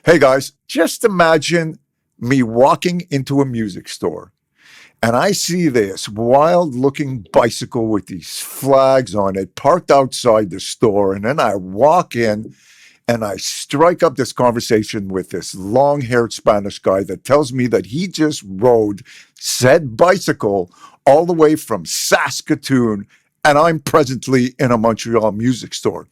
Hey guys, just imagine me walking into a music store and I see this wild looking bicycle with these flags on it parked outside the store. And then I walk in and I strike up this conversation with this long haired Spanish guy that tells me that he just rode said bicycle all the way from Saskatoon. And I'm presently in a Montreal music store.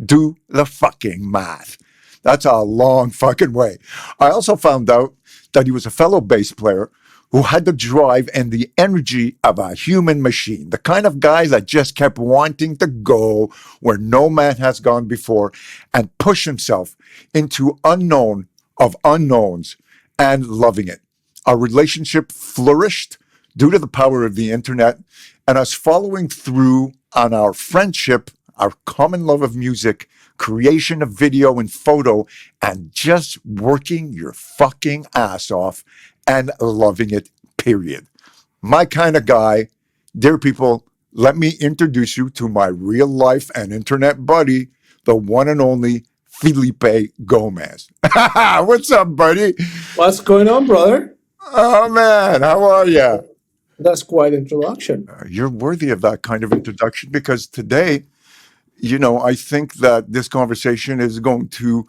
Do the fucking math. That's a long fucking way. I also found out that he was a fellow bass player who had the drive and the energy of a human machine, the kind of guy that just kept wanting to go where no man has gone before and push himself into unknown of unknowns and loving it. Our relationship flourished due to the power of the internet and us following through on our friendship, our common love of music, creation of video and photo, and just working your fucking ass off and loving it, period. My kind of guy. Dear people, let me introduce you to my real life and internet buddy, the one and only Felipe Gomez. What's up, buddy? What's going on, brother? Oh, man, how are you? That's quite an introduction. You're worthy of that kind of introduction because today, I think that this conversation is going to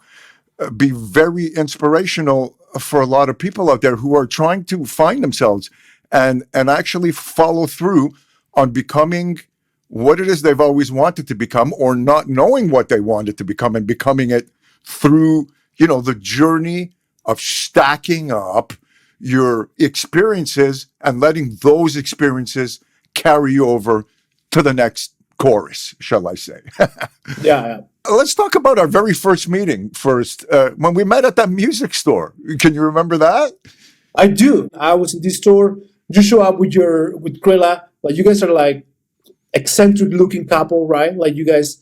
be very inspirational for a lot of people out there who are trying to find themselves and actually follow through on becoming what it is they've always wanted to become, or not knowing what they wanted to become and becoming it through, the journey of stacking up your experiences and letting those experiences carry you over to the next chorus, shall I say. Yeah. Let's talk about our very first meeting first, when we met at that music store. Can you remember that? I do. I was in this store. You show up with Krilla. Like, you guys are like eccentric looking couple, right? Like, you guys,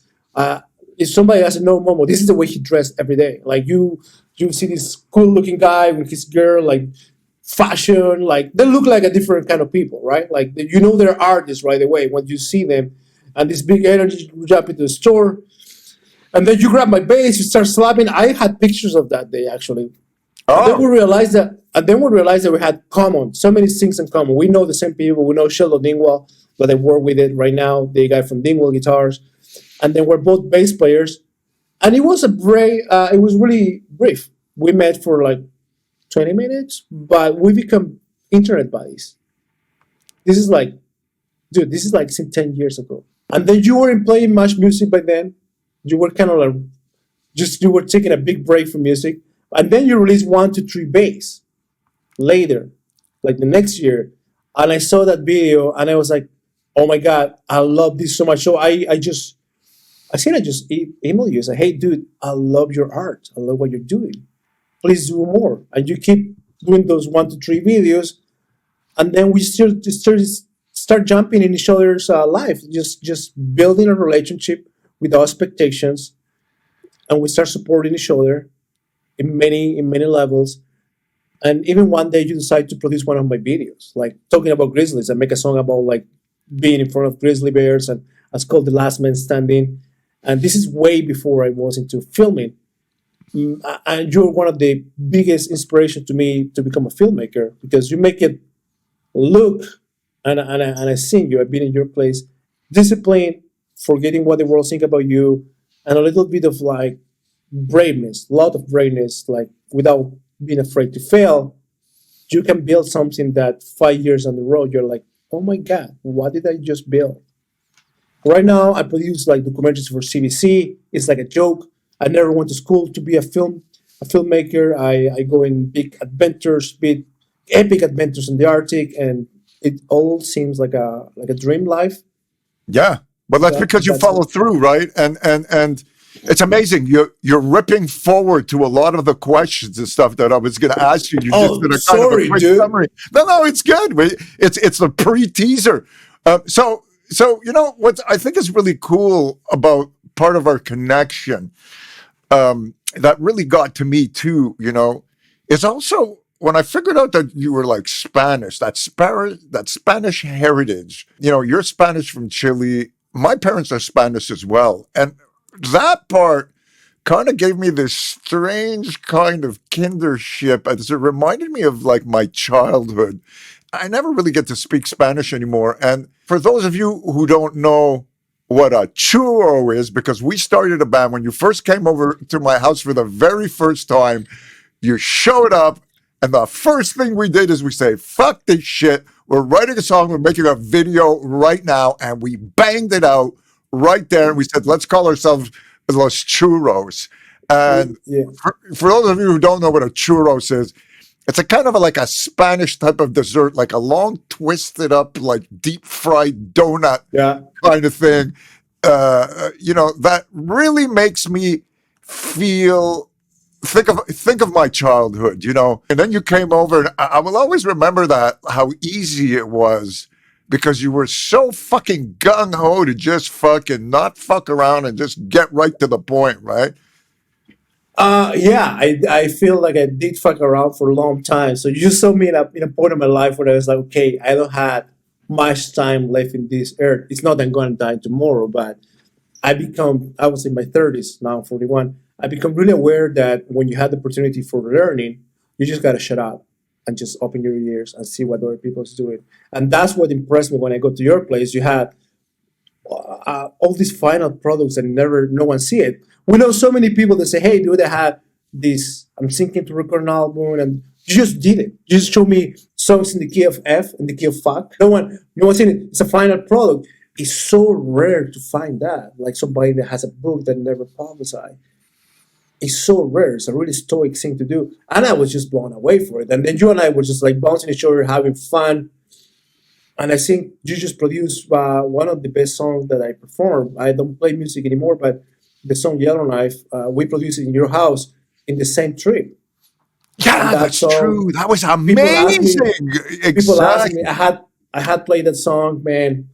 if somebody doesn't know Momo, this is the way he dressed every day. Like, you see this cool looking guy with his girl, like fashion, like they look like a different kind of people, right? Like, they're artists right away when you see them. And this big energy, you jump into the store. And then you grab my bass, you start slapping. I had pictures of that day, actually. Oh. And then we realized that we had so many things in common. We know the same people. We know Sheldon Dingwall, that I work with it right now, the guy from Dingwall Guitars. And then we're both bass players. And it was it was really brief. We met for like 20 minutes, but we become internet buddies. This is like 10 years ago. And then you weren't playing much music by then. You were kind of like, you were taking a big break from music. And then you released 1, 2, 3 bass later, like the next year. And I saw that video and I was like, oh my God, I love this so much. So I just emailed you. I said, hey, dude, I love your art. I love what you're doing. Please do more. And you keep doing those 1, 2, 3 videos. And then we start jumping in each other's life, just building a relationship without expectations, and we start supporting each other in many levels. And even one day you decide to produce one of my videos, like talking about grizzlies. I make a song about like being in front of grizzly bears, and it's called The Last Man Standing. And this is way before I was into filming. And you're one of the biggest inspiration to me to become a filmmaker, because you make it look, and I seen you, I've been in your place, discipline, forgetting what the world think about you, and a little bit of like braveness, a lot of braveness, like without being afraid to fail. You can build something that 5 years on the road, you're like, oh my God, what did I just build? Right now, I produce like documentaries for CBC. It's like a joke. I never went to school to be a filmmaker. I go in big adventures, big epic adventures in the Arctic, and it all seems like a dream life. Yeah, but that's because you follow through, right? And it's amazing. You're ripping forward to a lot of the questions and stuff that I was going to ask you. You just did a kind of a quick summary. No, it's good. It's the pre-teaser. So what I think is really cool about part of our connection, that really got to me too, is also when I figured out that you were like Spanish, that Spanish heritage. You're Spanish from Chile. My parents are Spanish as well. And that part kind of gave me this strange kind of kindership. As it reminded me of like my childhood. I never really get to speak Spanish anymore. And for those of you who don't know what a churro is, because we started a band when you first came over to my house for the very first time, you showed up, and the first thing we did is we say, fuck this shit. We're writing a song, we're making a video right now, and we banged it out right there. And we said, let's call ourselves Los Churros. And Yeah. for those of you who don't know what a churros is, it's a kind of like a Spanish type of dessert, like a long, twisted up, like deep fried donut Yeah. kind of thing. That really makes me feel think of my childhood, And then you came over, and I will always remember that how easy it was because you were so fucking gung ho to just fucking not fuck around and just get right to the point, right? Yeah, I feel like I did fuck around for a long time. So you just saw me in a point of my life where I was like, okay, I don't have much time left in this earth. It's not that I'm going to die tomorrow, but I was in my 30s, now I'm 41. I become really aware that when you have the opportunity for learning, you just got to shut up and just open your ears and see what other people's doing. And that's what impressed me when I go to your place. You had all these final products and no one see it. We know so many people that say, hey, dude, I have this, I'm thinking to record an album, and you just did it. You just showed me songs in the key of F, in the key of fuck. No one seen it. It's a final product. It's so rare to find that. Like somebody that has a book that never publicized. It's so rare. It's a really stoic thing to do. And I was just blown away for it. And then you and I were just like bouncing each other, having fun. And I think you just produced one of the best songs that I performed. I don't play music anymore, but the song Yellowknife, we produced it in your house in the same trip. Yeah, that's true. That was People ask me, amazing. people ask Exactly. me, I had played that song, man,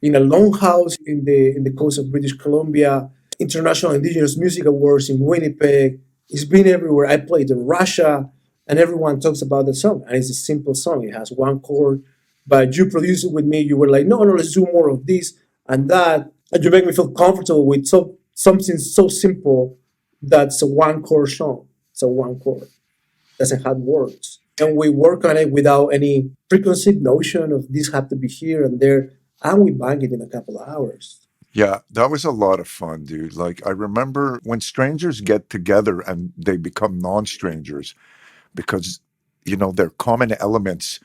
in a longhouse in the coast of British Columbia, International Indigenous Music Awards in Winnipeg. It's been everywhere. I played in Russia, and everyone talks about the song. And it's a simple song. It has one chord, but you produced it with me. You were like, no, let's do more of this and that, and you make me feel comfortable with something so simple that's a one chord song. It's a one chord. Doesn't have words. And we work on it without any preconceived notion of this have to be here and there. And we bang it in a couple of hours. Yeah, that was a lot of fun, dude. Like, I remember when strangers get together and they become non-strangers because, their common elements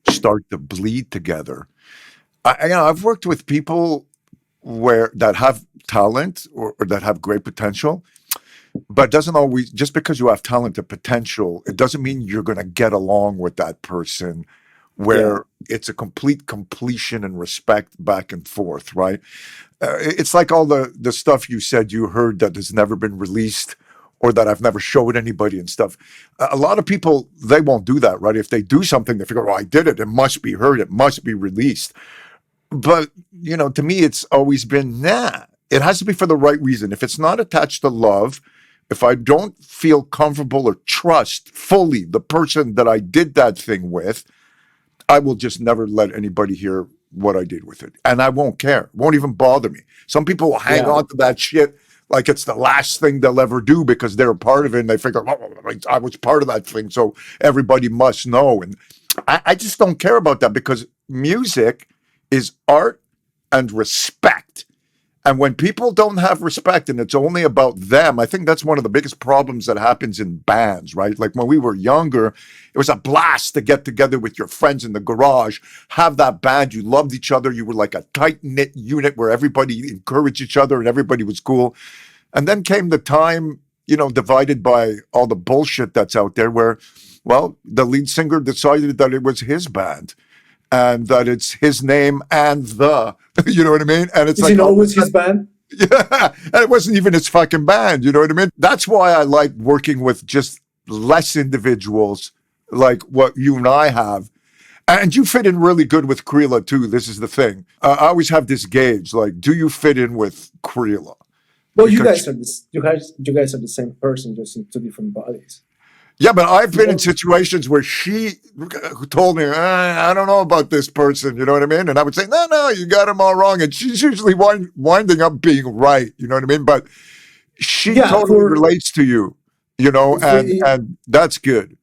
start to bleed together. I've worked with people that have talent or that have great potential, but it doesn't always, just because you have talent and potential, it doesn't mean you're going to get along with that person where it's a complete completion and respect back and forth, right? It's like all the stuff you said you heard that has never been released or that I've never showed anybody and stuff. A lot of people, they won't do that, right? If they do something, they figure, oh, I did it. It must be heard. It must be released. But, to me, it's always been, nah, it has to be for the right reason. If it's not attached to love, if I don't feel comfortable or trust fully the person that I did that thing with, I will just never let anybody hear what I did with it. And I won't care. It won't even bother me. Some people will hang Yeah. on to that shit like it's the last thing they'll ever do because they're a part of it and they figure, oh, I was part of that thing, so everybody must know. And I just don't care about that because music is art and respect. And when people don't have respect and it's only about them, I think that's one of the biggest problems that happens in bands, right? Like when we were younger, it was a blast to get together with your friends in the garage, have that band. You loved each other. You were like a tight knit unit where everybody encouraged each other and everybody was cool. And then came the time, divided by all the bullshit that's out there where, well, the lead singer decided that it was his band and that it's his name and you know what I mean? And it's Is like, it always his band? yeah, and it wasn't even his fucking band. You know what I mean? That's why I like working with just less individuals like what you and I have. And you fit in really good with Creela too. This is the thing. I always have this gauge, like, do you fit in with Creela? Well, you Because guys are you guys are the same person, just in two different bodies. yeah, but I've been in Well, situations where she told me, I don't know about this person, you know what I mean? And I would say, no, you got him all wrong. And she's usually winding up being right, you know what I mean? But she Yeah, totally for relates to you, if we and that's good.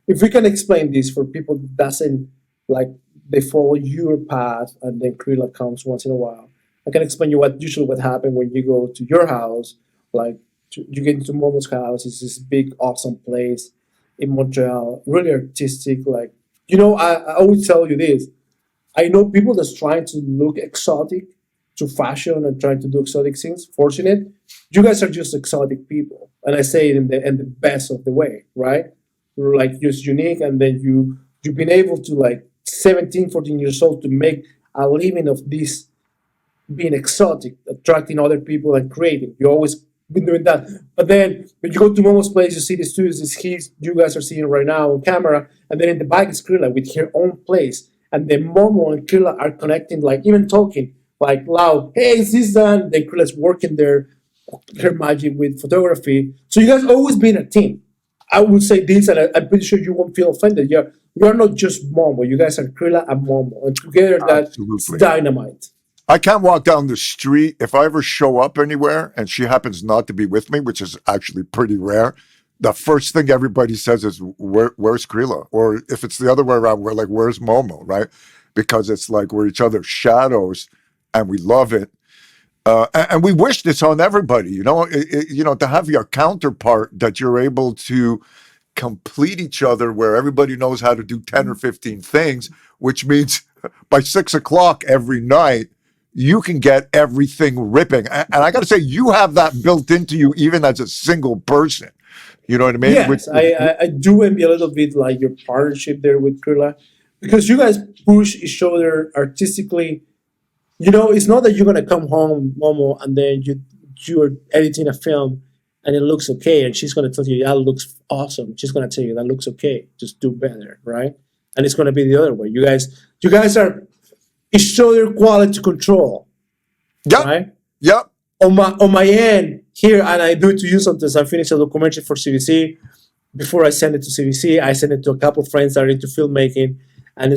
if we can explain this for people that doesn't like they follow your path and then Krilla comes once in a while. I can explain you what happened when you go to your house, like you get into Momo's house. It's this big awesome place in Montreal, really artistic. Like I always tell you this. I know people that's trying to look exotic to fashion and trying to do exotic things. Fortunate, you guys are just exotic people, and I say it in the best of the way, right? You're like just unique, and then you've been able to like 17, 14 years old to make a living of this being exotic, attracting other people and creating. You always been doing that. But then when you go to Momo's place, you see the studios, this he's you guys are seeing right now on camera, and then in the back is Krilla with her own place. And then Momo and Krilla are connecting, like even talking, like loud, hey, is this done? Then Krilla's working there, her magic with photography. So you guys always been a team. I would say this, and I'm pretty sure you won't feel offended. You're not just Momo. You guys are Krilla and Momo, and together that's Absolutely. dynamite. I can't walk down the street if I ever show up anywhere and she happens not to be with me, which is actually pretty rare. The first thing everybody says is, where's Krila? Or if it's the other way around, we're like, where's Momo, right? Because it's like we're each other's shadows and we love it. And we wish this on everybody, to have your counterpart that you're able to complete each other where everybody knows how to do 10 or 15 things, which means by 6 o'clock every night, you can get everything ripping. And I got to say, you have that built into you even as a single person. You know what I mean? Yes, I do envy a little bit like your partnership there with Krilla because you guys push each other artistically. It's not that you're gonna come home, Momo, and then you're editing a film and it looks okay, and she's gonna tell you that looks awesome. She's gonna tell you that looks okay, just do better, right? And it's gonna be the other way. You guys are each other quality control, Yep. right? Yep. On my end here, and I do it to you sometimes. I finish a documentary for CBC. Before I send it to CBC, I send it to a couple of friends that are into filmmaking, and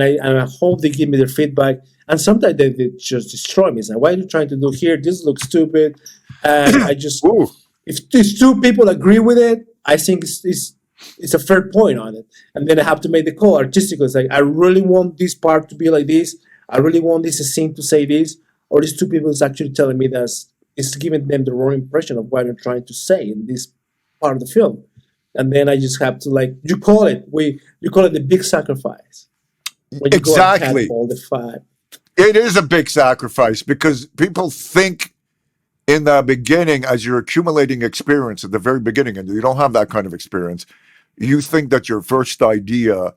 I hope they give me their feedback. And sometimes they just destroy me. Say, "Why are you trying to do here? This looks stupid." And I just, Ooh. if these two people agree with it, I think it's a fair point on it. And then I have to make the call artistically. It's like I really want this part to be like this. I really want this scene to say this. Or these two people is actually telling me that it's giving them the wrong impression of what I'm trying to say in this part of the film. And then I just have to you call it the big sacrifice when you go and cut Exactly. all the fat. It is a big sacrifice because people think in the beginning, as you're accumulating experience at the very beginning, and you don't have that kind of experience, you think that your first idea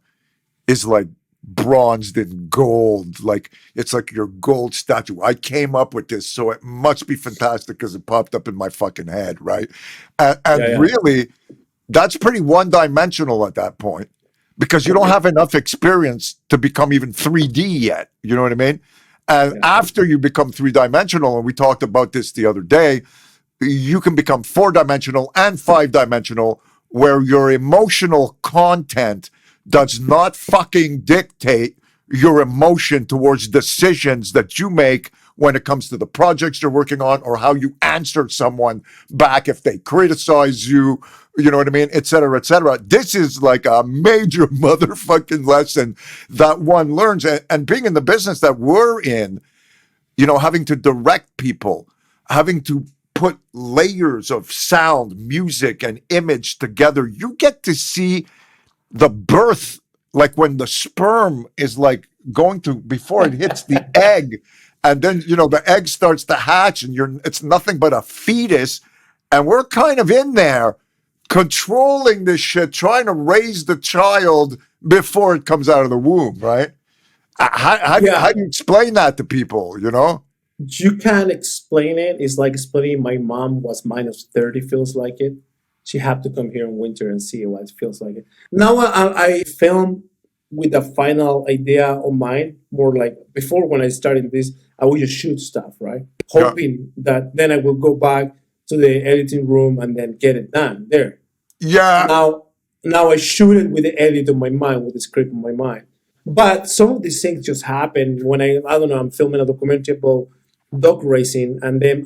is like bronzed in gold. Like it's like your gold statue. I came up with this, so it must be fantastic because it popped up in my fucking head, right? And Yeah, yeah, really, that's pretty one dimensional at that point because you don't have enough experience to become even 3D yet. You know what I mean? And yeah. after you become three-dimensional, and we talked about this the other day, you can become four-dimensional and five-dimensional where your emotional content does not fucking dictate your emotion towards decisions that you make when it comes to the projects you're working on or how you answer someone back if they criticize you, you know what I mean, et cetera, et cetera. This is like a major motherfucking lesson that one learns. And being in the business that we're in, having to direct people, having to put layers of sound, music, and image together, you get to see the birth, like when the sperm is like going to before it hits the egg, and then the egg starts to hatch, and it's nothing but a fetus, and we're kind of in there controlling this shit, trying to raise the child before it comes out of the womb, right? How Yeah, do you explain that to people? you can't explain it. It's like explaining my mom was -30 feels like it. She had to come here in winter and see what it feels like it. Now I film with a final idea on mind, more like before when I started this, I would just shoot stuff, right? Yeah, Hoping that then I will go back to the editing room and then get it done there. yeah, Now, now I shoot it with the edit on my mind, with the script on my mind. But some of these things just happen when I don't know, I'm filming a documentary about dog racing, and then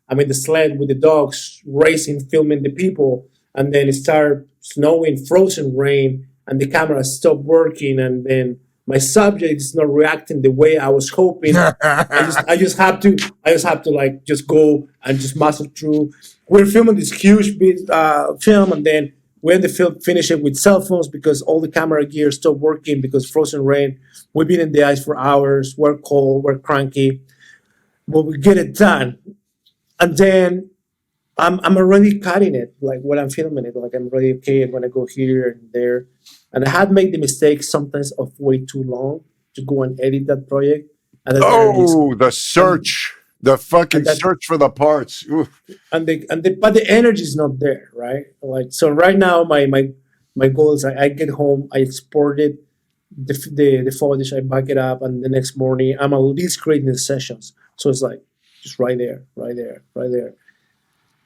I'm in the sled with the dogs racing, filming the people, and then it started snowing, frozen rain, and the camera stopped working, and then my subject is not reacting the way I was hoping. I just have to like just go and just muscle through. We're filming this huge film, and then we had to finish it with cell phones because all the camera gear stopped working because frozen rain. We've been in the ice for hours. We're cold. We're cranky, but we get it done. And then I'm already cutting it, like when I'm filming it. Like I'm already okay. I'm gonna go here and there, and I had made the mistake sometimes of way too long to go and edit that project, and that energy is Oh, the and search, the and fucking that search for the parts. Oof. but the energy is not there, right? Like so, right now my goal is I get home, I export it, the footage, I back it up, and the next morning I'm at least creating the sessions. So it's like just right there, right there, right there.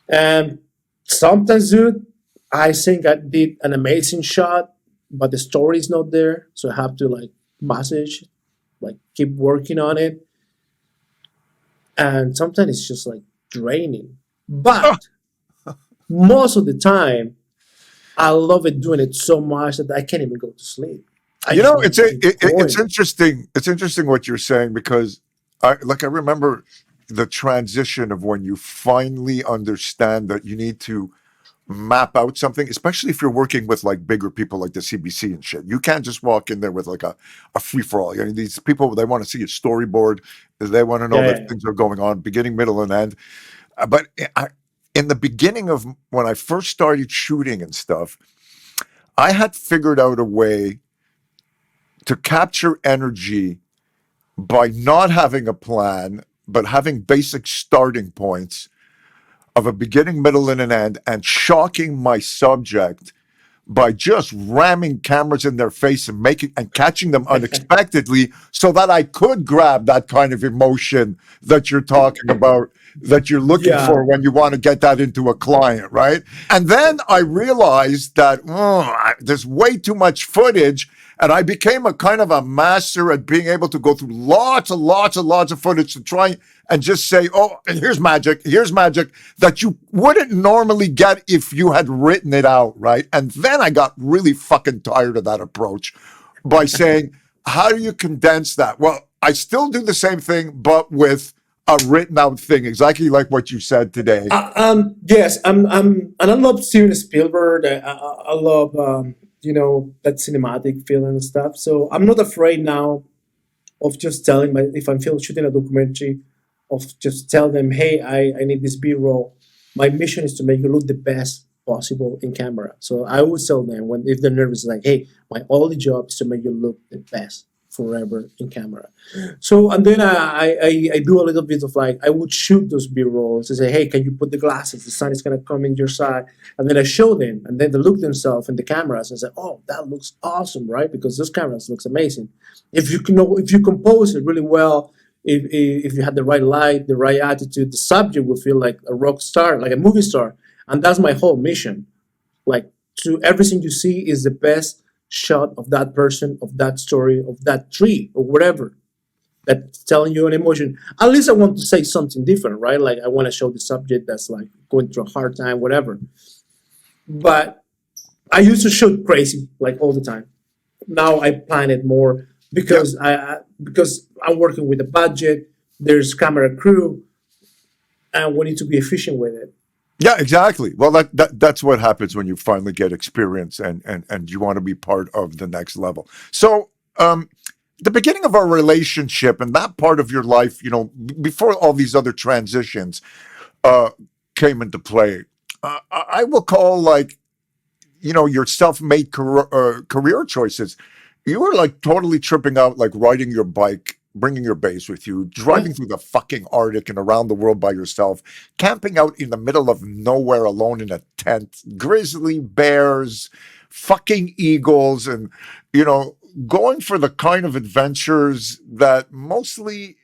And sometimes, dude, I think I did an amazing shot, but the story is not there. So I have to like message, like keep working on it. And sometimes it's just like draining. Ah, But most of the time, I love it doing it so much that I can't even go to sleep. I you just know, want to keep it's going. interesting. It's interesting what you're saying because I remember the transition of when you finally understand that you need to map out something, especially if you're working with like bigger people like the CBC and shit. You can't just walk in there with like a free for all. You know, these people, they want to see a storyboard. They want to know Yeah, that yeah, things are going on, beginning, middle, and end. But in the beginning of when I first started shooting and stuff, I had figured out a way to capture energy by not having a plan, but having basic starting points of a beginning, middle, and an end, and shocking my subject by just ramming cameras in their face and making and catching them unexpectedly so that I could grab that kind of emotion that you're talking about, that you're looking yeah. for when you want to get that into a client, right? And then I realized that there's way too much footage. And I became a kind of a master at being able to go through lots of footage to try and just say, oh, and here's magic that you wouldn't normally get if you had written it out, right? And then I got really fucking tired of that approach by saying, how do you condense that? Well, I still do the same thing, but with a written out thing, exactly like what you said today. Yes, and I love Steven Spielberg. I love, that cinematic feeling and stuff. So I'm not afraid now of just telling my if I'm shooting a documentary, of just tell them, hey, I need this B-roll. My mission is to make you look the best possible in camera. So I always tell them when if they're nervous, like, hey, my only job is to make you look the best forever in camera. So and then I do a little bit of like I would shoot those B rolls and say, hey, can you put the glasses? The sun is gonna come in your side, and then I show them, and then they look themselves in the cameras and say, oh, that looks awesome, right? Because this cameras looks amazing. If you compose it really well, if you had the right light, the right attitude, the subject will feel like a rock star, like a movie star, and that's my whole mission. Like to everything you see is the best shot of that person, of that story, of that tree, or whatever that's telling you an emotion. At least I want to say something different, right? Like I want to show the subject that's like going through a hard time, whatever. But I used to shoot crazy like all the time. Now I plan it more Yeah. because because I'm working with a budget. There's camera crew, and we need to be efficient with it. Yeah, exactly. Well, that's what happens when you finally get experience and you want to be part of the next level. So, the beginning of our relationship and that part of your life, before all these other transitions uh, came into play, I will call like your self-made career choices. You were like totally tripping out, like riding your bike, bringing your bass with you, Yeah, driving through the fucking Arctic and around the world by yourself, camping out in the middle of nowhere alone in a tent, grizzly bears, fucking eagles, and you know, going for the kind of adventures that mostly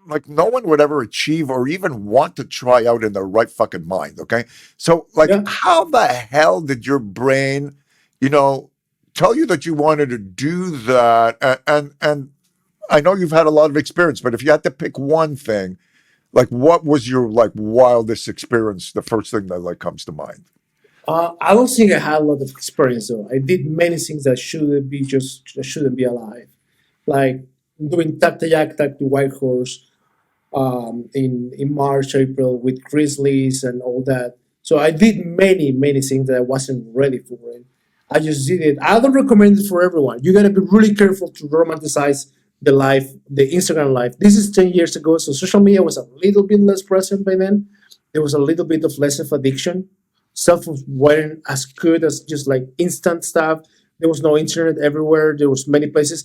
like no one would ever achieve or even want to try out in their right fucking mind. Okay. So, like, yeah. how the hell did your brain, you know, tell you that you wanted to do that? And I know you've had a lot of experience, but if you had to pick one thing, Like, what was your like wildest experience? The first thing that like comes to mind. I don't think I had a lot of experience though. I did many things that shouldn't be alive, like doing tap to yak, tap to white horse, in March, April with grizzlies and all that. So I did many things that I wasn't ready for it. I just did it. I don't recommend it for everyone. You gotta be really careful to romanticize the life, the Instagram life. This is 10 years ago, so social media was a little bit less present by then. There was a little bit of less of addiction. Stuff wasn't as good as just like instant stuff. There was no internet everywhere. There was many places.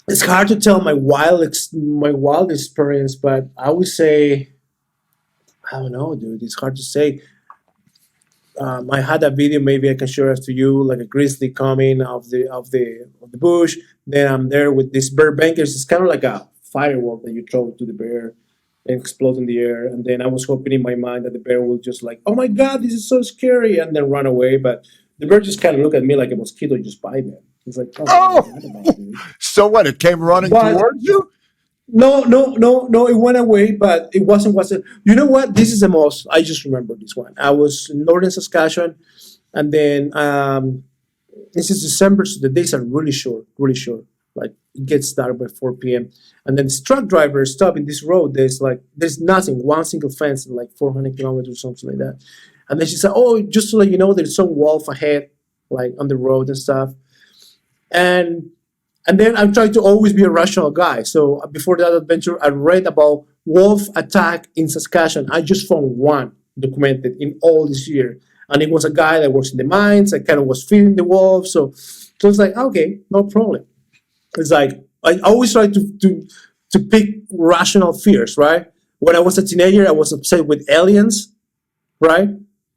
It's hard to tell my wild experience, but I would say I don't know, dude. It's hard to say. I had a video. Maybe I can share it to you, like a grizzly coming of the bush. Then I'm there with these bear bankers. It's kind of like a firework that you throw to the bear and explode in the air. And then I was hoping in my mind that the bear will just like, oh my god, this is so scary, and then run away. But the bear just kind of looked at me like a mosquito just bite me. He's like, oh, Oh, what about it, dude? so what? It came running But towards you. no. It went away, but it wasn't. You know what? This is the most. I just remember this one. I was in northern Saskatchewan, and then this is December, so the days are really short, really short. Like it gets dark by 4 p.m. And then this truck driver stopped in this road. There's nothing, one single fence, in like 400 kilometers or something like that. And then she said, "Oh, just to let you know, there's some wolf ahead, like on the road and stuff." And and then I'm trying to always be a rational guy. So before that adventure, I read about wolf attack in Saskatchewan. I just found one documented in all this year. And it was a guy that works in the mines. I kind of was feeding the wolf. So it's like, okay, no problem. It's like, I always try to pick rational fears, right? When I was a teenager, I was obsessed with aliens, right?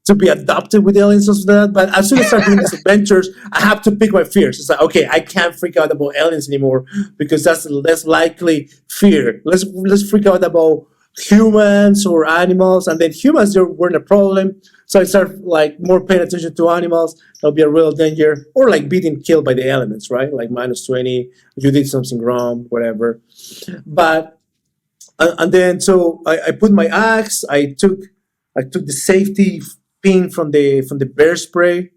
To be adopted with aliens and stuff like that. But as soon as I start doing these adventures, I have to pick my fears. It's like, okay, I can't freak out about aliens anymore because that's the less likely fear. Let's freak out about humans or animals, and then humans they weren't a problem. So I start like more paying attention to animals. That'll be a real danger, or like being killed by the elements, right? Like -20, you did something wrong, whatever. But and then so I put my axe. I took the safety pin from the bear spray,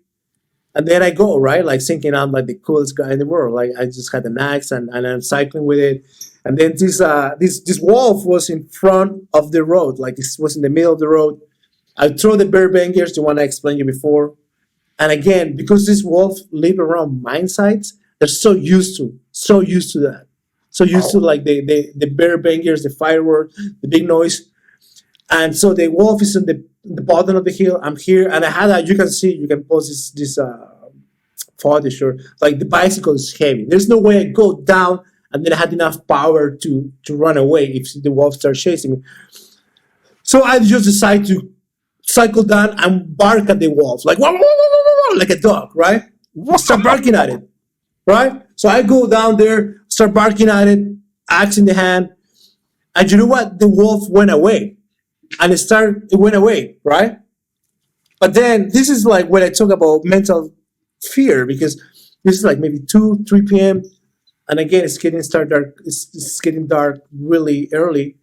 and then I go right, like thinking I'm like the coolest guy in the world. Like I just had an axe and I'm cycling with it, and then this wolf was in front of the road, like this was in the middle of the road. I throw the bear bangers, the one I explained you before, and again because this wolf live around mine sites, they're so used to that, so used to Oh, like the bear bangers, the firework, the big noise. And so the wolf is in the bottom of the hill. I'm here, and I had a. You can see, you can post this footage, or like the bicycle is heavy. There's no way I go down, and then I had enough power to run away if the wolf starts chasing me. So I just decide to cycle down and bark at the wolf, like "Wah, wah, wah, wah, wah," like a dog, right? Start barking at it, right? So I go down there, start barking at it, axe in the hand, and you know what? The wolf went away and it went away, right? But then this is like when I talk about mental fear, because this is like maybe 2, 3 p.m. and again it's getting start dark. It's getting dark really early,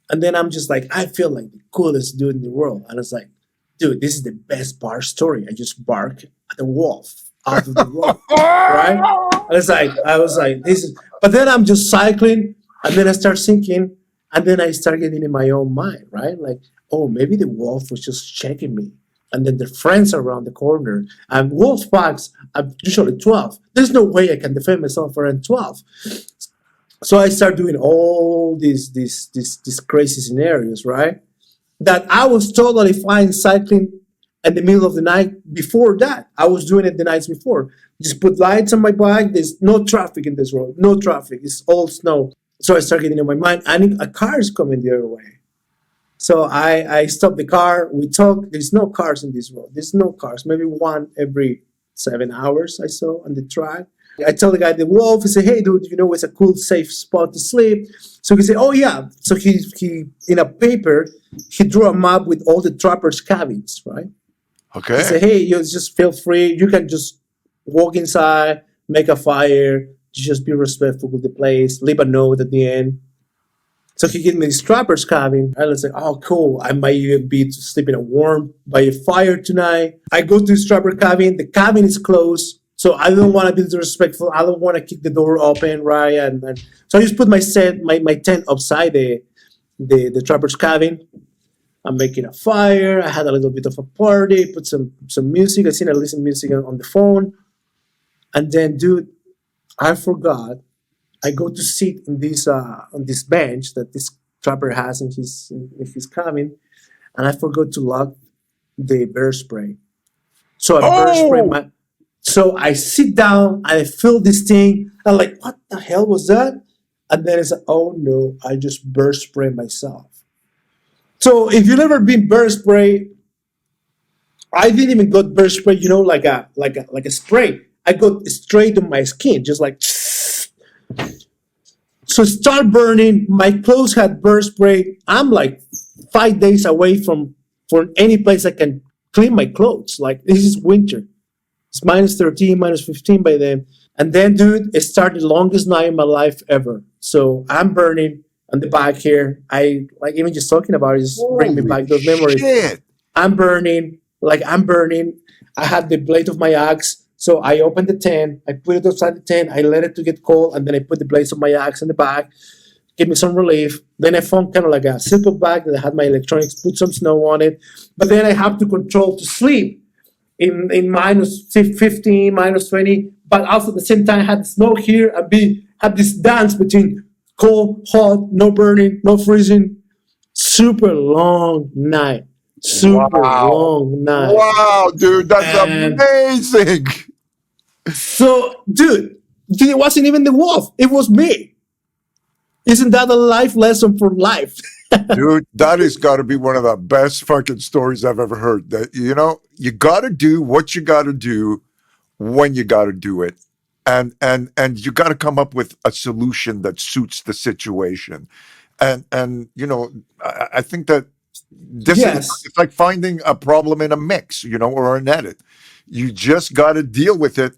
and then I'm just like I feel like the coolest dude in the world, and it's like, dude, this is the best bar story. I just bark at the wolf out of the road, right? And it's like I was like this is, but then I'm just cycling, and then I start thinking. And then I start getting in my own mind, right? Like, oh, maybe the wolf was just checking me. And then the friends are around the corner. And wolf packs are usually 12. There's no way I can defend myself around 12. So I start doing all these crazy scenarios, right? That I was totally fine cycling in the middle of the night before that. I was doing it the nights before. Just put lights on my bike. There's no traffic in this road. No traffic. It's all snow. So I start getting in my mind, and a car is coming the other way. So I stop the car. We talk. There's no cars in this road. There's no cars. Maybe one every 7 hours I saw on the track. I tell the guy the wolf. He say, "Hey, dude, it's a cool, safe spot to sleep." So he say, "Oh yeah." So he in a paper he drew a map with all the trappers' cabins. Right. He okay. said, "Hey, you just feel free. You can just walk inside, make a fire." Just be respectful with the place. Leave a note at the end. So he gave me this trapper's cabin. I was like, oh, cool. I might even be sleeping a warm by a fire tonight. I go to this trapper cabin. The cabin is closed. So I don't want to be disrespectful. I don't want to kick the door open, right? And so I just put my tent upside the trapper's cabin. I'm making a fire. I had a little bit of a party, put some music. I seen I listen music on the phone. And then, dude, I forgot. I go to sit in this on this bench that this trapper has in his cabin, and I forgot to lock the bear spray. So I bear spray Oh, my. So I sit down and I feel this thing. I'm like, what the hell was that? And then it's like, oh no, I just bear spray myself. So if you've ever been bear spray, I didn't even got bear spray. Like a spray. I got straight on my skin, just like. So start burning. My clothes had burn spray. I'm like 5 days away from any place I can clean my clothes. Like this is winter. It's minus 13, minus 15 by then. And then, dude, it started the longest night in my life ever. So I'm burning on the back here. I like even just talking about it just bring me holy back those memories. shit. I'm burning, like I'm burning. I had the blade of my axe. So I opened the tent, I put it outside the tent, I let it to get cold, and then I put the blades of my axe in the back, give me some relief. Then I found kind of like a simple bag that had my electronics, put some snow on it. But then I have to control to sleep in minus 15, minus 20. But also at the same time, I had snow here and have this dance between cold, hot, no burning, no freezing. Super long night. Super Wow. long night. Wow, dude, that's And amazing. so, dude, it wasn't even the wolf. It was me. Isn't that a life lesson for life? Dude, that has got to be one of the best fucking stories I've ever heard. That, you got to do what you got to do when you got to do it. And you got to come up with a solution that suits the situation. And I think that Yes. it's like finding a problem in a mix, or an edit. You just got to deal with it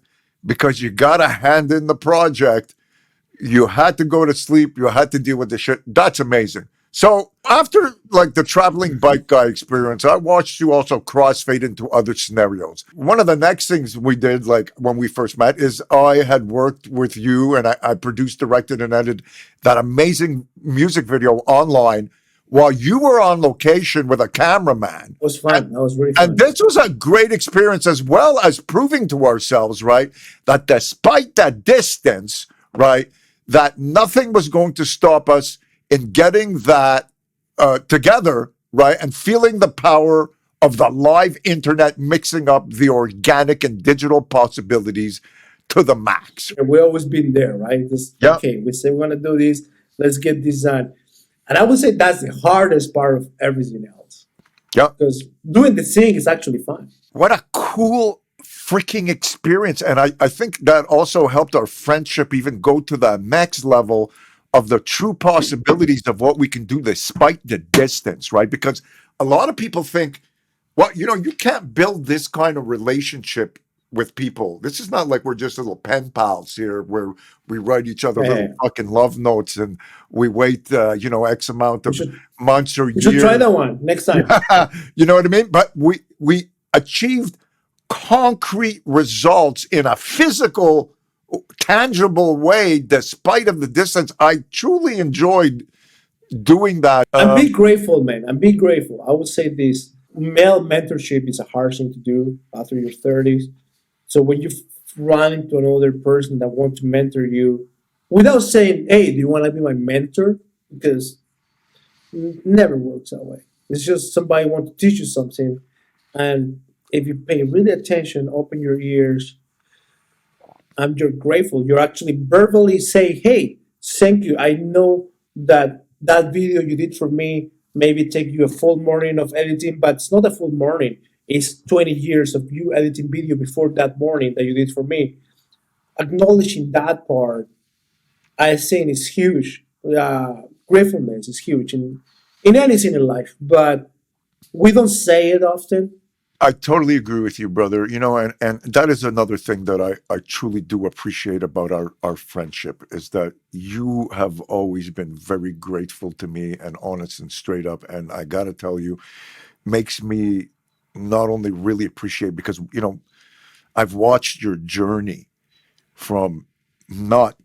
because you got to hand in the project. You had to go to sleep. You had to deal with the shit. That's amazing. So after like the traveling bike guy experience, I watched you also crossfade into other scenarios. One of the next things we did, like when we first met, is I had worked with you and I produced, directed, and edited that amazing music video online while you were on location with a cameraman. It was fun. That was really And fun. this was a great experience as well as proving to ourselves, right, that despite that distance, right, that nothing was going to stop us in getting that together, right, and feeling the power of the live internet mixing up the organic and digital possibilities to the max. And we always been there, right? Just Yeah, okay, we say we want to do this, let's get this done. And I would say that's the hardest part of everything else. yeah. Because doing the thing is actually fun. What a cool freaking experience. And I think that also helped our friendship even go to the next level of the true possibilities of what we can do despite the distance, right? Because a lot of people think, well, you can't build this kind of relationship with people. This is not like we're just little pen pals here where we write each other little Yeah. fucking love notes and we wait, X amount We of should months or we should try years. that one next time. You know what I mean? But we achieved concrete results in a physical, tangible way, despite of the distance. I truly enjoyed doing that. And be grateful, man. And be grateful. I would say this male mentorship is a hard thing to do after your 30s. So when you run into another person that wants to mentor you, without saying, "Hey, do you want to be my mentor?" Because it never works that way. It's just somebody wants to teach you something, and if you pay really attention, open your ears, and you're grateful, you're actually verbally say, "Hey, thank you. I know that video you did for me maybe take you a full morning of editing, but it's not a full morning. It's 20 years of you editing video before that morning that you did for me." Acknowledging that part, I think, is huge. Gratefulness is huge in anything in life, but we don't say it often. I totally agree with you, brother. And that is another thing that I truly do appreciate about our friendship is that you have always been very grateful to me and honest and straight up. And I got to tell you, makes me not only really appreciate because, I've watched your journey from not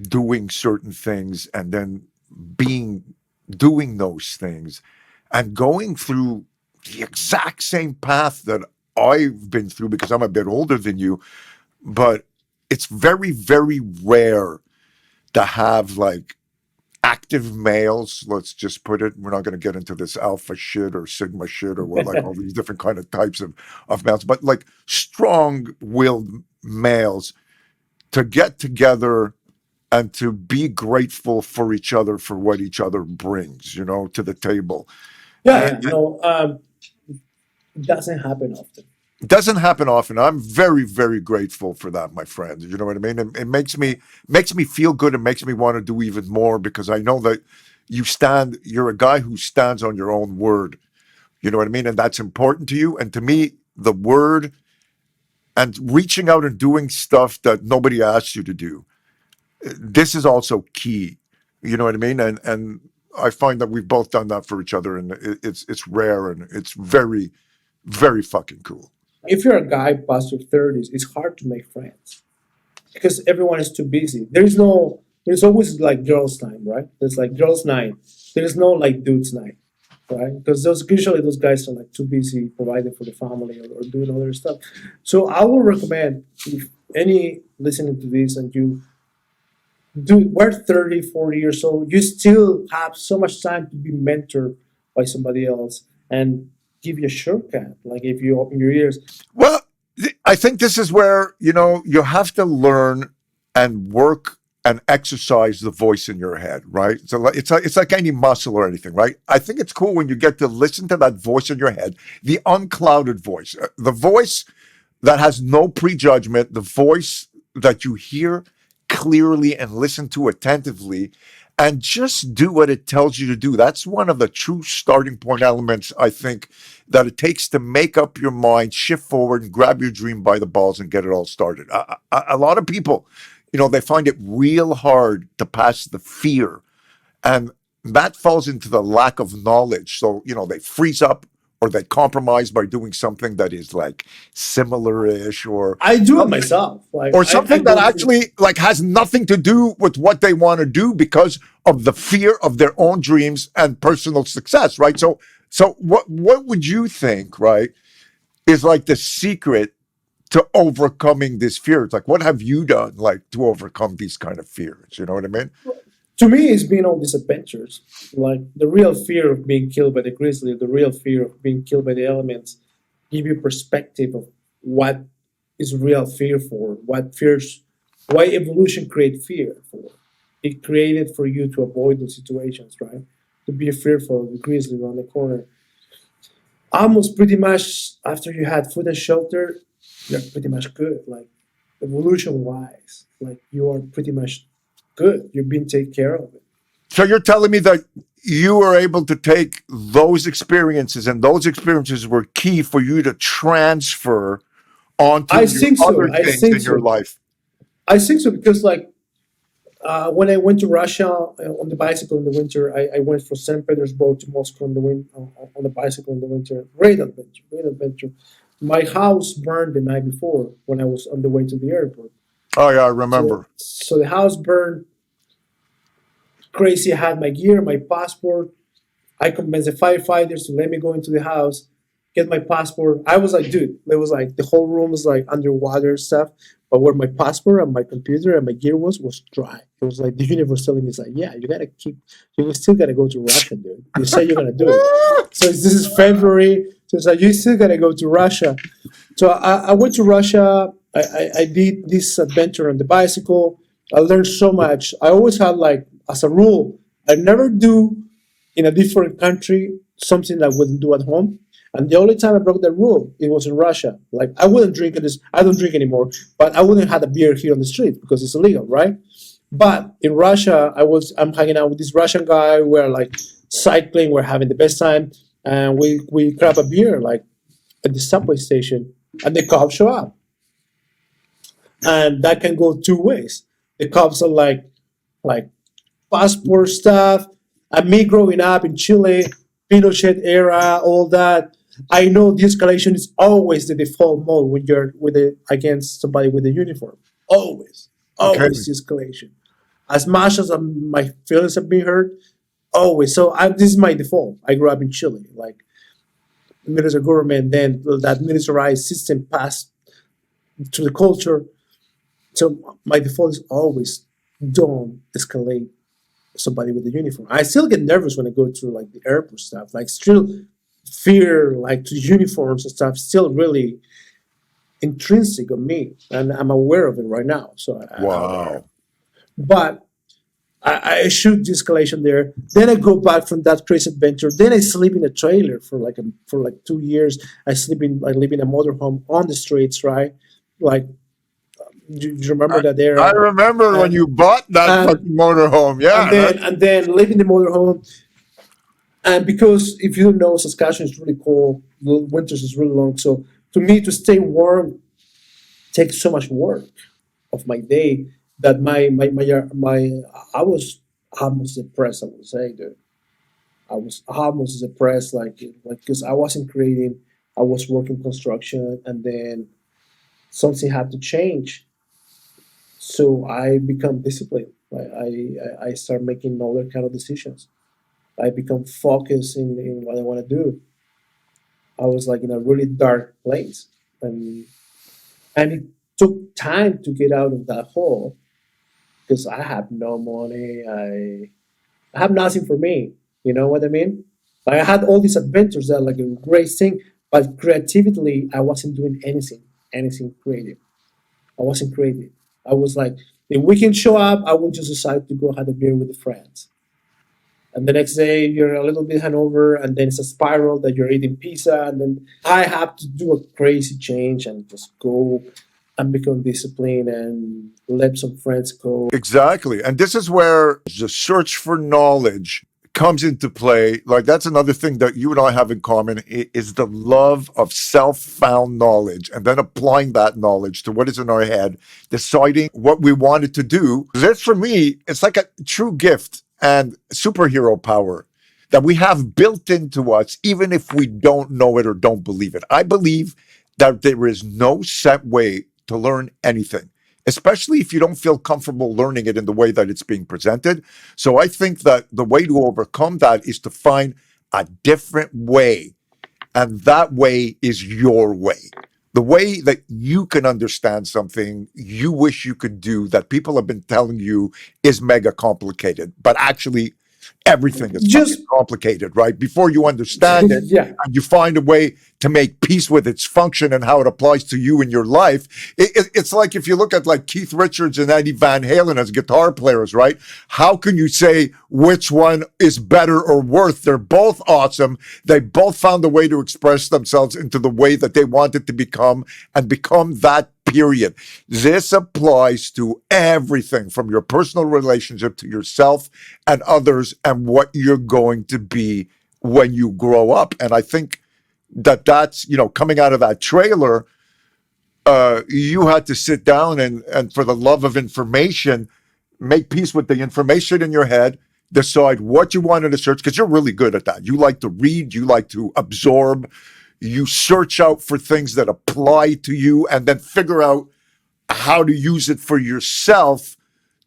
doing certain things and then being doing those things and going through the exact same path that I've been through because I'm a bit older than you, but it's very, very rare to have like active males. Let's just put it. We're not going to get into this alpha shit or sigma shit or what, like all these different kind of types of males, but like strong-willed males to get together and to be grateful for each other for what each other brings, to the table. Yeah, And yeah. No, it doesn't happen often. it doesn't happen often. I'm very, very grateful for that, my friend. You know what I mean? It makes me feel good. It makes me want to do even more because I know that you're a guy who stands on your own word. You know what I mean? And that's important to you. And to me, the word and reaching out and doing stuff that nobody asked you to do. This is also key. You know what I mean? And I find that we've both done that for each other, and it's rare and it's very, very fucking cool. If you're a guy past your 30s, it's hard to make friends because everyone is too busy. There's always like girls' time, right? There's like girls' night. There's no like dudes' night, right? Because usually those guys are like too busy providing for the family or doing other stuff. So I will recommend if any listening to this and you do we're 30, 40 years old, you still have so much time to be mentored by somebody else and give you a shortcut. Like if you open your ears, Well, I think this is where, you have to learn and work and exercise the voice in your head, right? So it's like any muscle or anything, right? I think it's cool when you get to listen to that voice in your head, the unclouded voice, the voice that has no prejudgment, the voice that you hear clearly and listen to attentively and just do what it tells you to do. That's one of the true starting point elements, I think, that it takes to make up your mind, shift forward, and grab your dream by the balls and get it all started. A lot of people, they find it real hard to pass the fear, and that falls into the lack of knowledge. So, they freeze up or they compromise by doing something that is like similar-ish or I do it myself. Like I something that go through. actually like has nothing to do with what they want to do because of the fear of their own dreams and personal success, right? So what would you think, right, is like the secret to overcoming this fear? It's like, what have you done like to overcome these kind of fears? You know what I mean? To me, it's been all these adventures. Like the real fear of being killed by the grizzly, the real fear of being killed by the elements, give you perspective of what is real fear for, what fears, why evolution create fear for. It created for you to avoid those situations, right? To be fearful of the grizzly around the corner. Almost pretty much after you had food and shelter, you're pretty much good. Like evolution wise, like you are pretty much good. You're being taken care of. So you're telling me that you were able to take those experiences and those experiences were key for you to transfer onto I your think so. other I things think in your so. life. I think so because like when I went to Russia on the bicycle in the winter, I went from St. Petersburg to Moscow on the bicycle in the winter. Great adventure, great adventure. My house burned the night before when I was on the way to the airport. Oh yeah, I So, remember. so the house burned crazy. I had my gear, my passport. I convinced the firefighters to let me go into the house, get my passport. I was like, dude, it was like the whole room was like underwater stuff. But where my passport and my computer and my gear was dry. It was like the universe telling me, it's like, yeah, you still gotta go to Russia, dude. You said you're gonna do it. So this is February. So it's like, you still gotta go to Russia. So I went to Russia. I did this adventure on the bicycle. I learned so much. I always had like, as a rule, I never do in a different country something that I wouldn't do at home. And the only time I broke that rule, it was in Russia. Like I wouldn't drink this. I don't drink anymore, but I wouldn't have a beer here on the street because it's illegal, right? But in Russia, I'm hanging out with this Russian guy. We're like cycling. We're having the best time, and we grab a beer like at the subway station, and the cops show up, and that can go two ways. The cops are like passport stuff. And me growing up in Chile, Pinochet era, all that. I know de-escalation is always the default mode when you're with it against somebody with a uniform. Always, Okay. always de-escalation. As much as my feelings have been hurt, always. So this is my default. I grew up in Chile, like military government. Then that militarized system passed to the culture. So my default is always don't escalate somebody with a uniform. I still get nervous when I go through like the airport stuff. Like still fear like to uniforms and stuff still really intrinsic of me, and I'm aware of it right now. So Wow. but I shoot de-escalation there. Then I go back from that crazy adventure. Then I sleep in a trailer for like 2 years. I live in a motorhome on the streets, right? Like, do you remember that I era? remember when And you bought that and fucking motorhome. and Yeah. then live in the motorhome. And because if you don't know, Saskatchewan is really cold. The winters is really long. So to me, to stay warm takes so much work of my day that my I was almost depressed. I would say, dude. I was almost depressed, like because I wasn't creating. I was working construction, and then something had to change. So I become disciplined. I start making other kind of decisions. I become focused in what I want to do. I was like in a really dark place, and and it took time to get out of that hole because I have no money. I have nothing for me. You know what I mean? Like I had all these adventures that like a great thing, but creatively I wasn't doing anything creative. I wasn't creative. I was like, if we can show up, I will just decide to go have a beer with the friends. And the next day you're a little bit hungover, and then it's a spiral that you're eating pizza, and then I have to do a crazy change and just go and become disciplined and let some friends go. Exactly. And this is where the search for knowledge comes into play. Like that's another thing that you and I have in common is the love of self-found knowledge and then applying that knowledge to what is in our head, deciding what we wanted to do. This for me, it's like a true gift and superhero power that we have built into us, even if we don't know it or don't believe it. I believe that there is no set way to learn anything, especially if you don't feel comfortable learning it in the way that it's being presented. So I think that the way to overcome that is to find a different way. And that way is your way. The way that you can understand something you wish you could do that people have been telling you is mega complicated, but actually everything is Just fucking complicated, right? Before you understand it yeah, and you find a way to make peace with its function and how it applies to you in your life. It's like if you look at like Keith Richards and Eddie Van Halen as guitar players, right? How can you say which one is better or worse? They're both awesome. They both found a way to express themselves into the way that they wanted to become and become that period. This applies to everything from your personal relationship to yourself and others and what you're going to be when you grow up. And I think that that's, coming out of that trailer, you had to sit down and for the love of information, make peace with the information in your head, decide what you wanted to search, because you're really good at that. You like to read, you like to absorb, you search out for things that apply to you and then figure out how to use it for yourself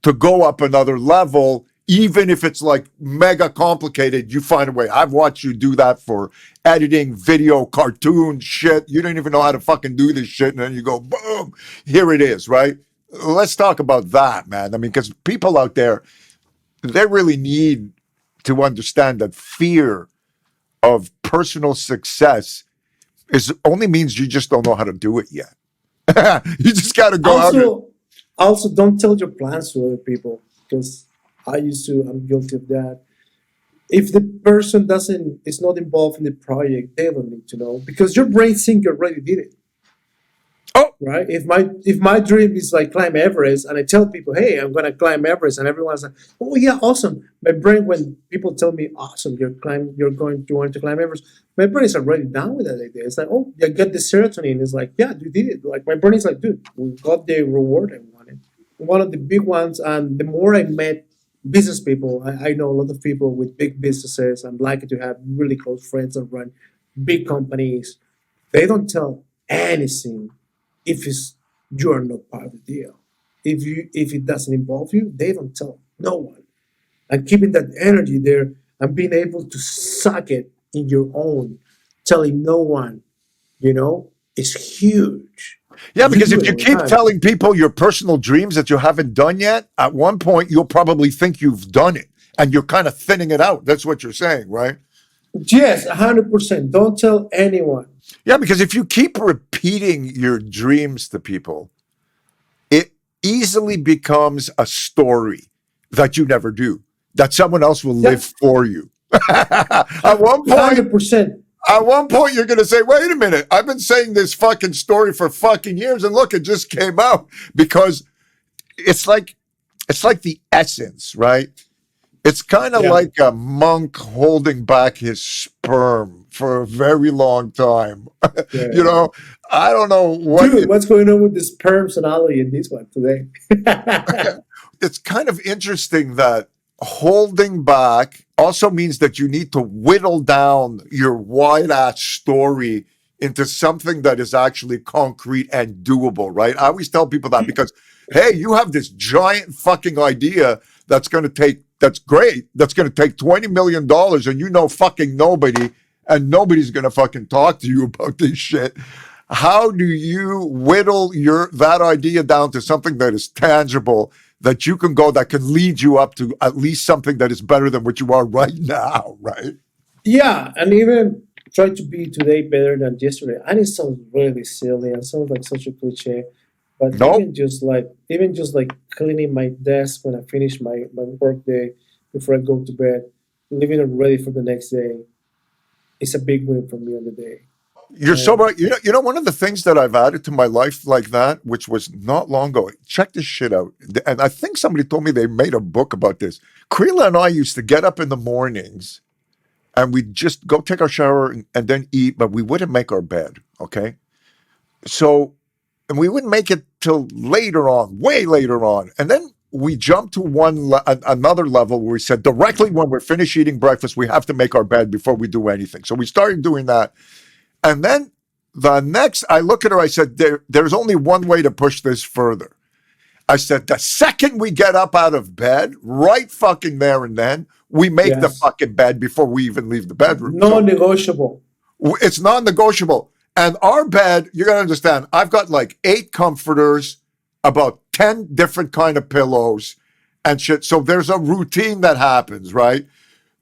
to go up another level, even if it's like mega complicated, you find a way. I've watched you do that for editing, video, cartoon shit. You don't even know how to fucking do this shit. And then you go, boom, here it is, right? Let's talk about that, man. I mean, because people out there, they really need to understand that fear of personal success is only means you just don't know how to do it yet. You just got to go out and also also don't tell your plans to other people because I'm guilty of that. If the person doesn't is not involved in the project, they don't need to know because your brain think you already did it. Oh, right? If my dream is like climb Everest, and I tell people, "Hey, I'm gonna climb Everest," and everyone's like, "Oh yeah, awesome!" My brain, when people tell me, "Awesome, you want to climb Everest," my brain is already down with that idea. It's like, "Oh, you got the serotonin." It's like, "Yeah, you did it." Like my brain is like, "Dude, we got the reward I wanted." One of the big ones, and the more I met business people, I know a lot of people with big businesses. I'm lucky to have really close friends that run big companies. They don't tell anything if it's you're not part of the deal. If it doesn't involve you, they don't tell no one. And keeping that energy there and being able to suck it in your own, telling no one, is huge. yeah, And you because do if it you all the keep time. telling people your personal dreams that you haven't done yet, at one point you'll probably think you've done it and you're kind of thinning it out. That's what you're saying, right? Yes, 100%. Don't tell anyone. Yeah, because if you keep repeating your dreams to people, it easily becomes a story that you never do, that someone else will live Yep, for you. at one point, 100%. at one point, you're going to say, wait a minute, I've been saying this fucking story for fucking years, and look, it just came out because it's like it's like the essence, right? It's kind of Yeah. like a monk holding back his sperm for a very long time. you Yeah. know, I don't know what Dude, what's going on with this personality in this one today? it's kind of interesting that holding back also means that you need to whittle down your wide ass story into something that is actually concrete and doable, right? I always tell people that because, hey, you have this giant fucking idea that's great, that's going to take $20 million, and you know fucking nobody, and nobody's going to fucking talk to you about this shit. How do you whittle that idea down to something that is tangible, that you can go, that can lead you up to at least something that is better than what you are right now, right? Yeah, and even try to be today better than yesterday. And it sounds really silly and sounds like such a cliche. But Nope. even just like cleaning my desk when I finish my work day before I go to bed, leaving it ready for the next day, it's a big win for me on the day. You're so And right. You know, one of the things that I've added to my life like that, which was not long ago, check this shit out. And I think somebody told me they made a book about this. Creela and I used to get up in the mornings and we'd just go take our shower and then eat, but we wouldn't make our bed. Okay. So, and we wouldn't make it till later on, way later on. And then we jumped to another level where we said directly when we're finished eating breakfast, we have to make our bed before we do anything. So we started doing that. And then the next, I look at her, I said, there's only one way to push this further. I said, the second we get up out of bed, right fucking there and then, we make the yes, fucking bed before we even leave the bedroom. So non-negotiable. it's non-negotiable. And our bed, you gotta understand, I've got like 8 comforters, about 10 different kind of pillows and shit. So there's a routine that happens, right?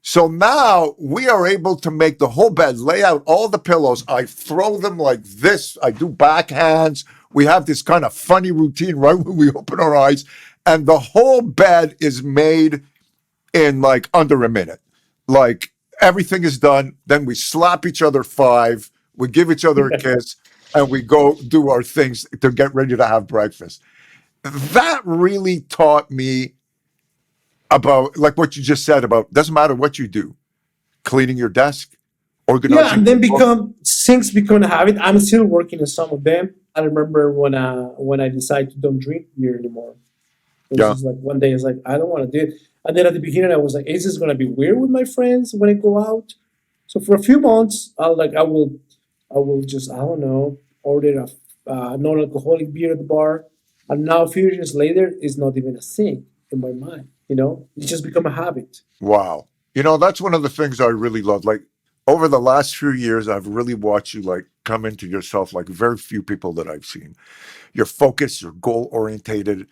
So now we are able to make the whole bed, lay out all the pillows. I throw them like this. I do backhands. We have this kind of funny routine right when we open our eyes. And the whole bed is made in like under a minute. Like everything is done. Then we slap each other 5. We give each other a kiss and we go do our things to get ready to have breakfast. That really taught me about, like what you just said, about doesn't matter what you do, cleaning your desk, Yeah, organizing and your then book. become things become a habit. I'm still working on some of them. I remember when I decided to don't drink beer anymore. It was Yeah. just like one day I was like, I don't want to do it. And then at the beginning I was like, is this gonna be weird with my friends when I go out? So for a few months, I will just, I don't know, order a non-alcoholic beer at the bar, and now a few years later, it's not even a thing in my mind. It's just become a habit. Wow. You know, that's one of the things I really love. Like over the last few years, I've really watched you like come into yourself like very few people that I've seen. You're focused, you're goal orientated,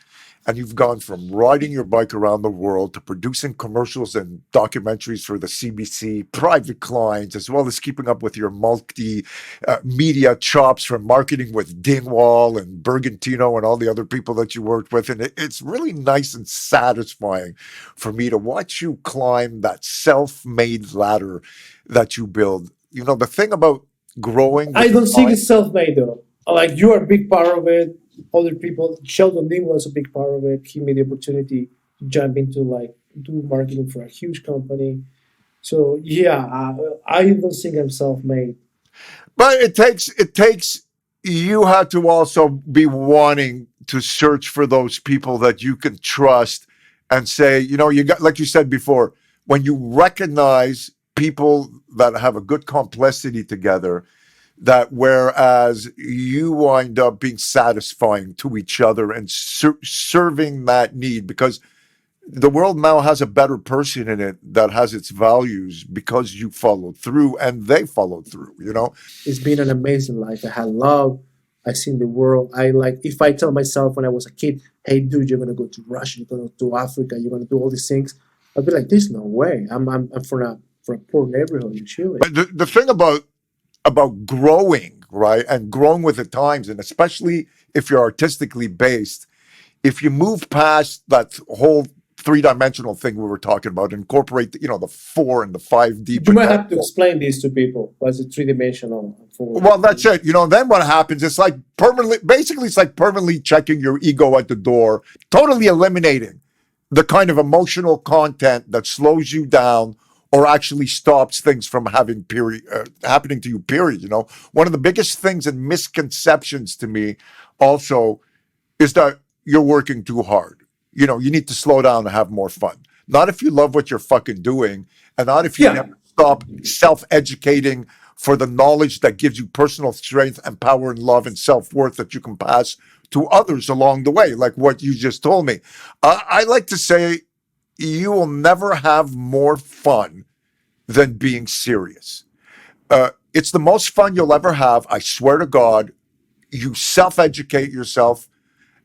and you've gone from riding your bike around the world to producing commercials and documentaries for the CBC, private clients, as well as keeping up with your multi media chops from marketing with Dingwall and Bergantino and all the other people that you worked with. And it's really nice and satisfying for me to watch you climb that self made ladder that you build. You know, the thing about growing I with don't think time. it's self-made though. like you are a big part of it. Other people, Sheldon Dean was a big part of it. He made the opportunity to jump into like do marketing for a huge company. So yeah, I don't think I'm self-made. But it takes you have to also be wanting to search for those people that you can trust and say, you got, like you said before, when you recognize people that have a good complicity together, that whereas you wind up being satisfying to each other and serving that need, because the world now has a better person in it that has its values because you followed through and they followed through. It's been an amazing life. I had love. I seen the world. I like if I tell myself when I was a kid, hey dude, you're gonna go to Russia, you're gonna go to Africa, you're gonna do all these things, I'd be like, there's no way. I'm from a poor neighborhood in Chile. But the thing about growing, right, and growing with the times, and especially if you're artistically based, if you move past that whole three-dimensional thing we were talking about, incorporate the 4 and the 5D You might have to potential. explain this to people. What's a three-dimensional for? Well, that's it. Then what happens? It's like basically, it's like permanently checking your ego at the door, totally eliminating the kind of emotional content that slows you down or actually stops things from happening to you. Period. One of the biggest things and misconceptions to me also is that you're working too hard. You need to slow down and have more fun. Not if you love what you're fucking doing, and not if you Yeah, never stop self-educating for the knowledge that gives you personal strength and power and love and self-worth that you can pass to others along the way, like what you just told me. I like to say you will never have more fun than being serious. It's the most fun you'll ever have. I swear to God, you self-educate yourself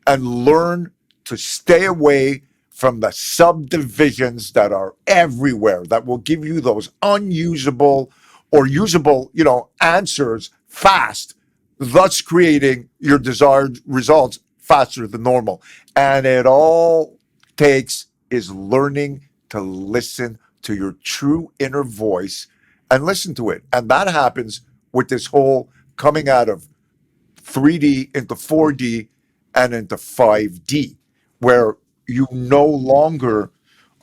and learn to stay away from the subdivisions that are everywhere that will give you those unusable or usable, answers fast, thus creating your desired results faster than normal. And it all takes is learning to listen to your true inner voice and listen to it. And that happens with this whole coming out of 3D into 4D and into 5D, where you no longer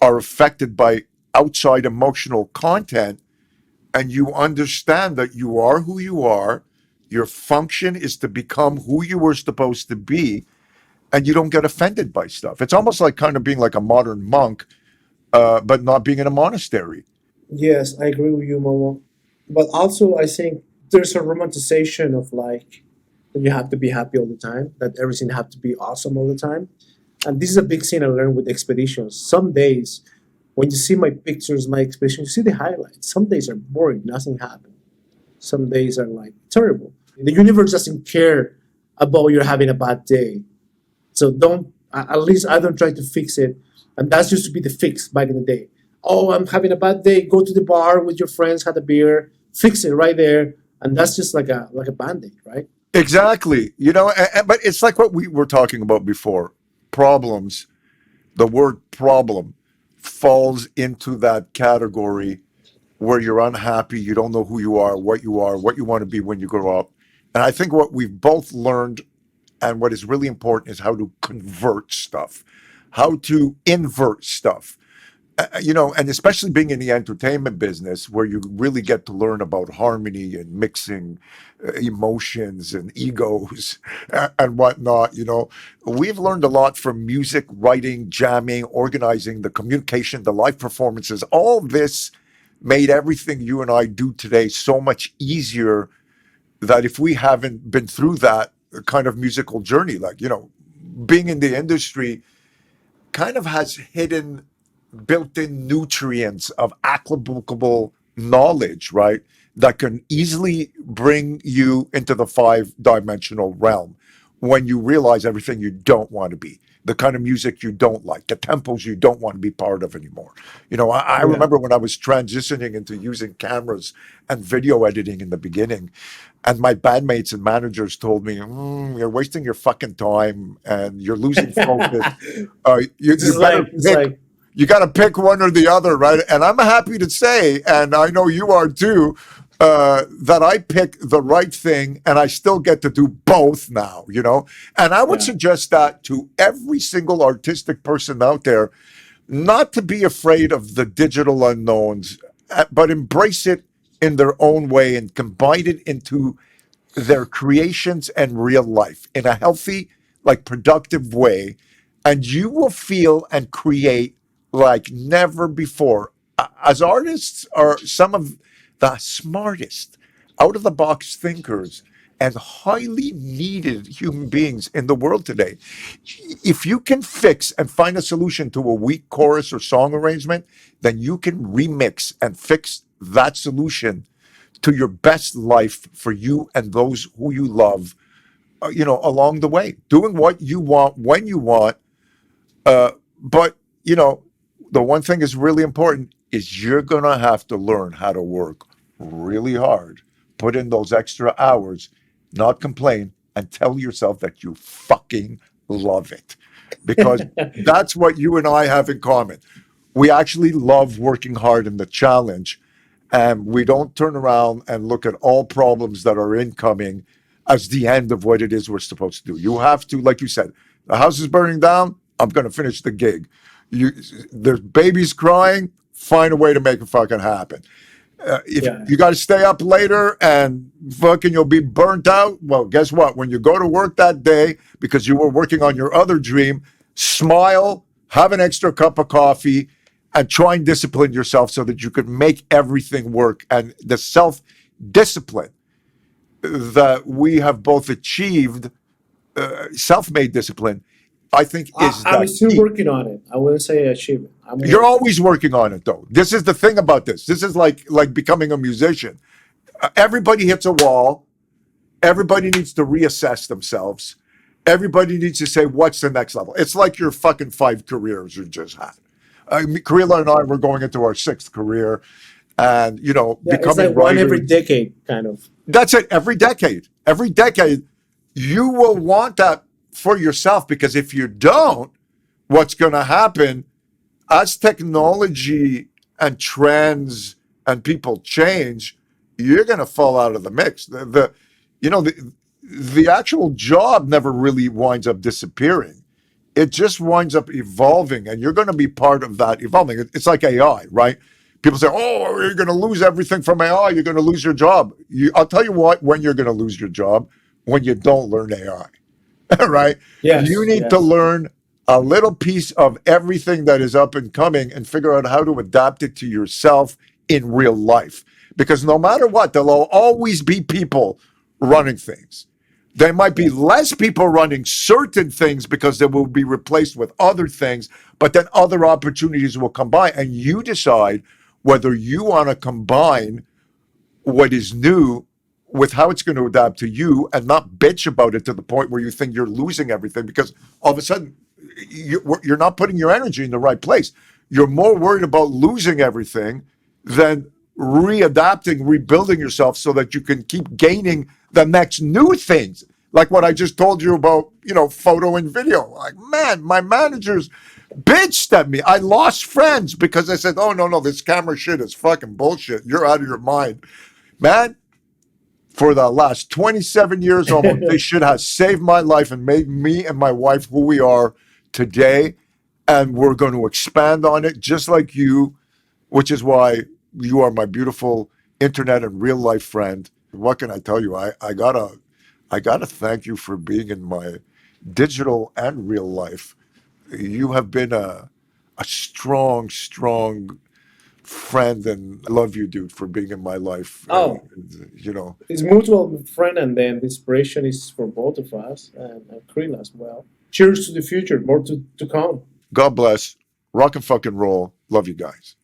are affected by outside emotional content and you understand that you are who you are. Your function is to become who you were supposed to be, and you don't get offended by stuff. It's almost like kind of being like a modern monk, but not being in a monastery. yes, I agree with you, Momo. But also, I think there's a romanticization of like that you have to be happy all the time, that everything have to be awesome all the time. And this is a big thing I learned with expeditions. Some days, when you see my pictures, my expedition, you see the highlights. Some days are boring, nothing happened. Some days are like terrible. The universe doesn't care about you having a bad day. So don't, at least I don't try to fix it. And that used to be the fix back in the day. Oh, I'm having a bad day. Go to the bar with your friends, have a beer, fix it right there. And that's just like a band-aid, right? Exactly. But it's like what we were talking about before. Problems, the word problem falls into that category where you're unhappy, you don't know who you are, what you want to be when you grow up. And I think what we've both learned and what is really important is how to convert stuff, how to invert stuff. And especially being in the entertainment business where you really get to learn about harmony and mixing emotions and egos and whatnot. We've learned a lot from music, writing, jamming, organizing, the communication, the live performances. All this made everything you and I do today so much easier that if we haven't been through that kind of musical journey, like, being in the industry kind of has hidden built-in nutrients of applicable knowledge, right? That can easily bring you into the 5-dimensional realm when you realize everything you don't want to be, the kind of music you don't like, the tempos you don't want to be part of anymore. I Yeah. remember when I was transitioning into using cameras and video editing in the beginning, and my bandmates and managers told me, "You're wasting your fucking time and you're losing focus. You Just better like it's pick like you got to pick one or the other, right?" And I'm happy to say, and I know you are too, that I pick the right thing and I still get to do both now, you know? And I would Yeah. suggest that to every single artistic person out there, not to be afraid of the digital unknowns, but embrace it in their own way and combine it into their creations and real life in a healthy, like productive way. And you will feel and create like never before. As artists are some of the smartest, out of the box thinkers and highly needed human beings in the world today. If you can fix and find a solution to a weak chorus or song arrangement, then you can remix and fix that solution to your best life for you and those who you love, along the way, doing what you want when you want. But, the one thing is really important is you're going to have to learn how to work really hard, put in those extra hours, not complain, and tell yourself that you fucking love it. Because that's what you and I have in common. We actually love working hard in the challenge, and we don't turn around and look at all problems that are incoming as the end of what it is we're supposed to do. You have to, like you said, the house is burning down. I'm going to finish the gig. You, there's babies crying. Find a way to make it fucking happen. If Yeah. you got to stay up later and fucking you'll be burnt out, well, guess what? When you go to work that day because you were working on your other dream, smile, have an extra cup of coffee, and try and discipline yourself so that you could make everything work. And the self discipline that we have both achieved, self made discipline, I think is I'm the still key. working on it. I wouldn't say achievement. I'm You're working. always working on it, though. This is the thing about this. This is like becoming a musician. Everybody hits a wall. Everybody needs to reassess themselves. Everybody needs to say, what's the next level? It's like your fucking 5 careers you just had. Karila and I were going into our 6th career and, Yeah, it's like becoming one every writers. decade, kind of. That's it. Every decade, you will want that for yourself because if you don't, what's going to happen as technology and trends and people change, you're going to fall out of the mix. The actual job never really winds up disappearing. It just winds up evolving, and you're going to be part of that evolving. It's like AI, right? People say, "Oh, you're going to lose everything from AI. You're going to lose your job." I'll tell you what. When you're going to lose your job, when you don't learn AI. Right? You Yes, need to yes. learn a little piece of everything that is up and coming and figure out how to adapt it to yourself in real life. Because no matter what, there'll always be people running things. There might be Yeah. less people running certain things because they will be replaced with other things, but then other opportunities will come by, and you decide whether you want to combine what is new with how it's going to adapt to you and not bitch about it to the point where you think you're losing everything because all of a sudden you're not putting your energy in the right place. You're more worried about losing everything than readapting, rebuilding yourself so that you can keep gaining the next new things. Like what I just told you about, photo and video. Like, man, my managers bitched at me. I lost friends because I said, oh, no, this camera shit is fucking bullshit. You're out of your mind. Man, for the last 27 years almost, this shit has saved my life and made me and my wife who we are today. And we're going to expand on it just like you, which is why you are my beautiful internet and real life friend. What can I tell you? I gotta thank you for being in my digital and real life. You have been a strong friend, and I love you, dude, for being in my life. Oh, You know, it's mutual friend, and then the inspiration is for both of us and Krill as well. Cheers to the future. More to come. God bless. Rock and fucking roll. Love you guys.